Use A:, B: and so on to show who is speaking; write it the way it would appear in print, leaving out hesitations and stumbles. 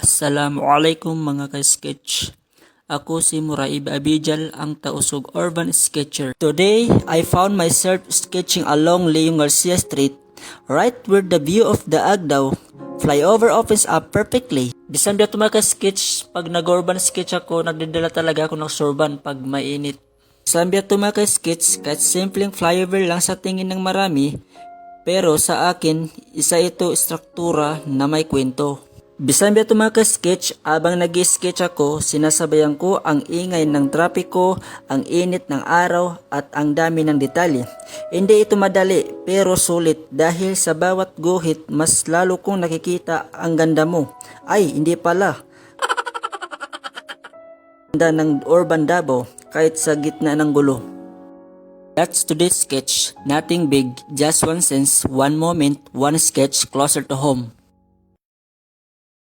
A: Assalamualaikum mga ka-sketch. Ako si Muraib Abijal, ang tausog urban sketcher. Today, I found myself sketching along Leon Garcia Street, right where the view of the Agdao flyover opens up perfectly. Bisan dito mga ka-sketch, pag nag-urban sketch ako, nagdadala talaga ako ng sorban pag mainit. Bisan dito mga ka-sketch, kahit simpleng flyover lang sa tingin ng marami, pero sa akin, isa ito struktura na may kwento. Bisan ba ito mga ka-sketch, abang nag-sketch ako, sinasabayan ko ang ingay ng trapiko, ang init ng araw at ang dami ng detalye. Hindi ito madali pero sulit dahil sa bawat guhit mas lalo kong nakikita ang ganda mo. Ay, hindi pala. Ganda ng urban Davao kahit sa gitna ng gulo. That's today's sketch. Nothing big, just one sense, one moment, one sketch closer to home.